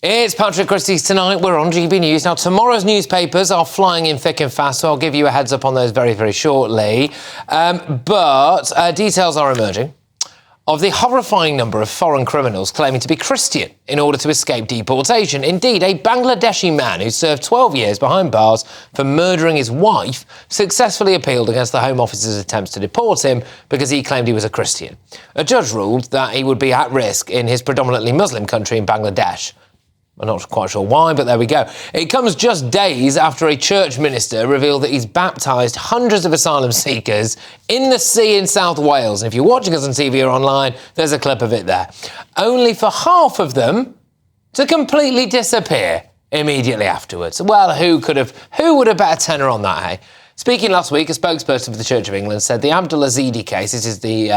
It's Patrick Christie's Tonight. We're on GB News. Now, tomorrow's newspapers are flying in thick and fast, so I'll give you a heads up on those very, very shortly. But details are emerging of the horrifying number of foreign criminals claiming to be Christian in order to escape deportation. Indeed, a Bangladeshi man who served 12 years behind bars for murdering his wife successfully appealed against the Home Office's attempts to deport him because he claimed he was a Christian. A judge ruled that he would be at risk in his predominantly Muslim country in Bangladesh. I'm not quite sure why, but there we go. It comes just days after a church minister revealed that he's baptised hundreds of asylum seekers in the sea in South Wales. And if you're watching us on TV or online, there's a clip of it there. Only for half of them to completely disappear immediately afterwards. Well, who would have bet a tenner on that, hey? Speaking last week, a spokesperson for the Church of England said the Abdul Azidi case, this is the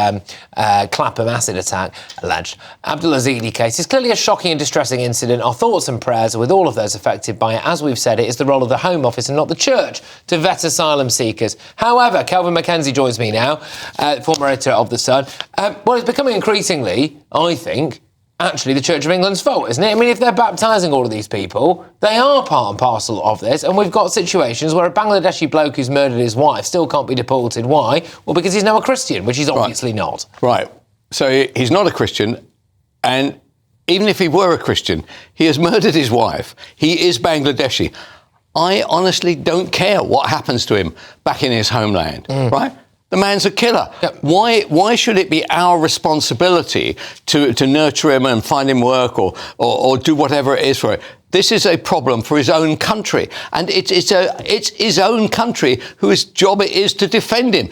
Clapham acid attack, alleged. Abdul Azidi case is clearly a shocking and distressing incident. Our thoughts and prayers are with all of those affected by it. As we've said, it is the role of the Home Office and not the Church to vet asylum seekers. However, Kelvin MacKenzie joins me now, former editor of The Sun. Well, it's becoming increasingly, I think, actually the Church of England's fault, isn't it? I mean, if they're baptising all of these people, they are part and parcel of this, and we've got situations where a Bangladeshi bloke who's murdered his wife still can't be deported. Why? Well, because he's now a Christian, which he's obviously not. Right. So he's not a Christian, and even if he were a Christian, he has murdered his wife. He is Bangladeshi. I honestly don't care what happens to him back in his homeland, right? The man's a killer. Yep. Why should it be our responsibility to nurture him and find him work or do whatever it is for it? This is a problem for his own country, and it's his own country whose job it is to defend him.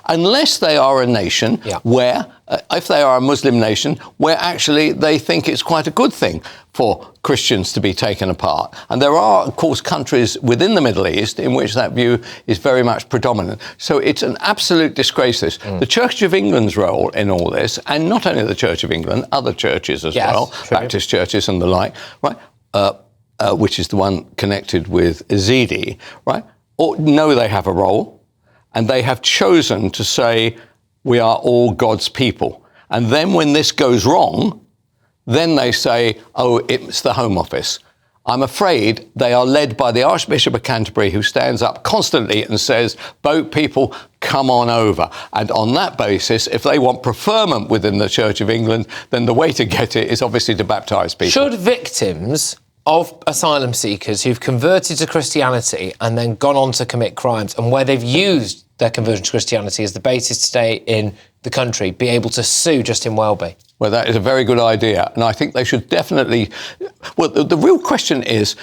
Unless they are a nation where, if they are a Muslim nation, where actually they think it's quite a good thing for Christians to be taken apart. And there are, of course, countries within the Middle East in which that view is very much predominant. So it's an absolute disgrace, this. The Church of England's role in all this, and not only the Church of England, other churches as well, true. Baptist churches and the like, right? Which is the one connected with Azidi, right? No, they have a role, and they have chosen to say, we are all God's people. And then when this goes wrong, then they say, oh, it's the Home Office. I'm afraid they are led by the Archbishop of Canterbury, who stands up constantly and says, boat people, come on over. And on that basis, if they want preferment within the Church of England, then the way to get it is obviously to baptise people. Should victims of asylum seekers who've converted to Christianity and then gone on to commit crimes, and where they've used their conversion to Christianity as the basis to stay in the country, be able to sue Justin Welby? Well, that is a very good idea, and I think they should definitely. Well, the real question is,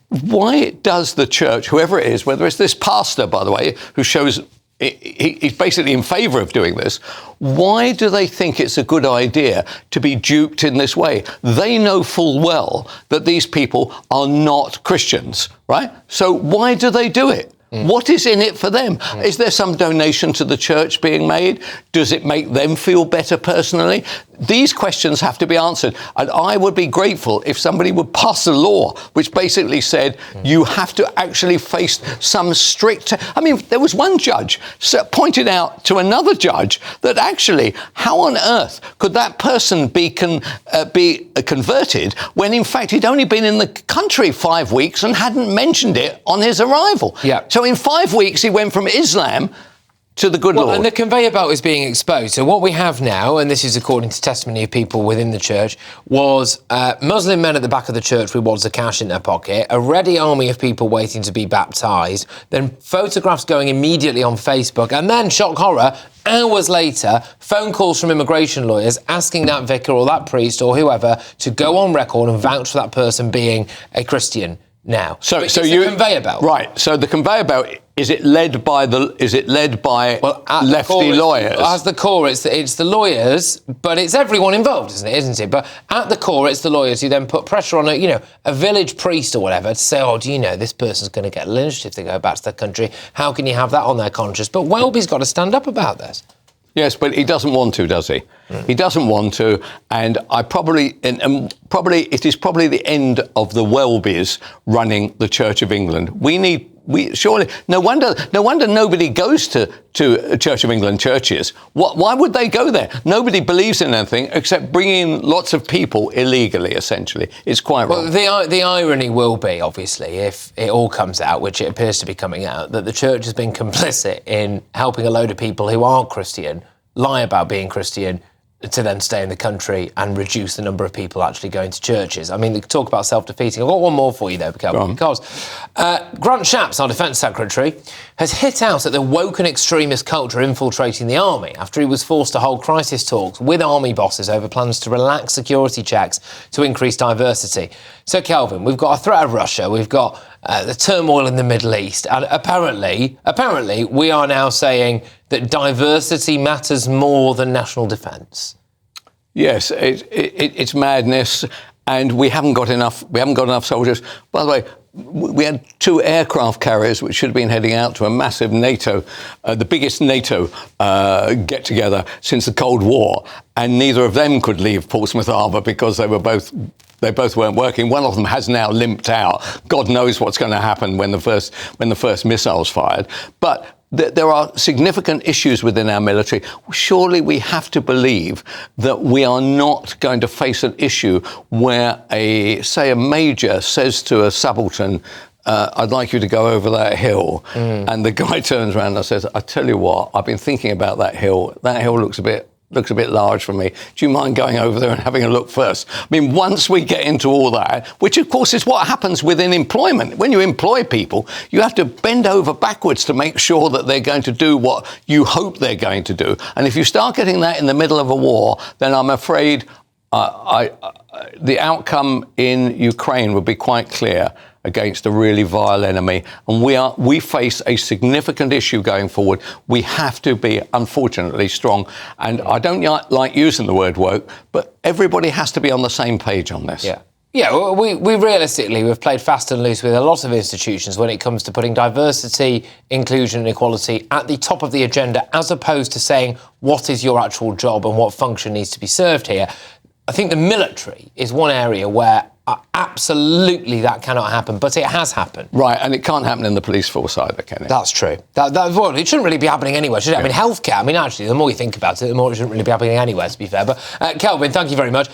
why does the church, whoever it is, whether it's this pastor, by the way, who shows he's basically in favour of doing this, why do they think it's a good idea to be duped in this way? They know full well that these people are not Christians, right? So why do they do it? What is in it for them? Is there some donation to the church being made? Does it make them feel better personally? These questions have to be answered. And I would be grateful if somebody would pass a law which basically said you have to actually face some strict... I mean, there was one judge pointed out to another judge that actually, how on earth could that person be converted when, in fact, he'd only been in the country 5 weeks and hadn't mentioned it on his arrival? Yeah. So in 5 weeks, he went from Islam to the good Lord. And the conveyor belt is being exposed. So what we have now, and this is according to testimony of people within the church, was Muslim men at the back of the church with wads of cash in their pocket, a ready army of people waiting to be baptised, then photographs going immediately on Facebook, and then, shock horror, hours later, phone calls from immigration lawyers asking that vicar or that priest or whoever to go on record and vouch for that person being a Christian now. So it's a conveyor belt. Right. So the conveyor belt, is it led by lefty lawyers? At the core, it's the lawyers, but it's everyone involved, isn't it? But at the core, it's the lawyers who then put pressure on a village priest or whatever to say, oh, do you know this person's going to get lynched if they go back to their country? How can you have that on their conscience? But Welby's got to stand up about this. Yes, but he doesn't want to, does he? He doesn't want to, and it is probably the end of the Welbys running the Church of England. We need surely no wonder nobody goes to Church of England churches. Why would they go there? Nobody believes in anything except bringing lots of people illegally. Essentially, it's quite wrong. Well, the irony will be, obviously, if it all comes out, which it appears to be coming out, that the church has been complicit in helping a load of people who aren't Christian lie about being Christian to then stay in the country and reduce the number of people actually going to churches. I mean, they talk about self-defeating. I've got one more for you there, Kelvin, because Grant Shapps, our Defence Secretary, has hit out at the woke and extremist culture infiltrating the army after he was forced to hold crisis talks with army bosses over plans to relax security checks to increase diversity. So, Kelvin, we've got a threat of Russia, we've got the turmoil in the Middle East, and apparently we are now saying that diversity matters more than national defence. Yes, it's madness, and we haven't got enough soldiers. By the way, we had 2 aircraft carriers which should have been heading out to a massive NATO, the biggest NATO get-together since the Cold War, and neither of them could leave Portsmouth Harbour because they both weren't working. One of them has now limped out. God knows what's going to happen when the first missile's fired. But there are significant issues within our military. Surely we have to believe that we are not going to face an issue where a major says to a subaltern, I'd like you to go over that hill. And the guy turns around and says, I tell you what, I've been thinking about that hill. That hill looks a bit large for me. Do you mind going over there and having a look first? I mean, once we get into all that, which of course is what happens within employment. When you employ people, you have to bend over backwards to make sure that they're going to do what you hope they're going to do. And if you start getting that in the middle of a war, then I'm afraid the outcome in Ukraine would be quite clear against a really vile enemy. And we face a significant issue going forward. We have to be, unfortunately, strong. And I don't like using the word woke, but everybody has to be on the same page on this. Yeah. Yeah, well, we realistically, we've played fast and loose with a lot of institutions when it comes to putting diversity, inclusion and equality at the top of the agenda, as opposed to saying what is your actual job and what function needs to be served here. I think the military is one area where absolutely that cannot happen, but it has happened. Right, and it can't happen in the police force either, can it? That's true. Well, it shouldn't really be happening anywhere, should it? Yeah. I mean, healthcare, actually, the more you think about it, the more it shouldn't really be happening anywhere, to be fair. But, Kelvin, thank you very much.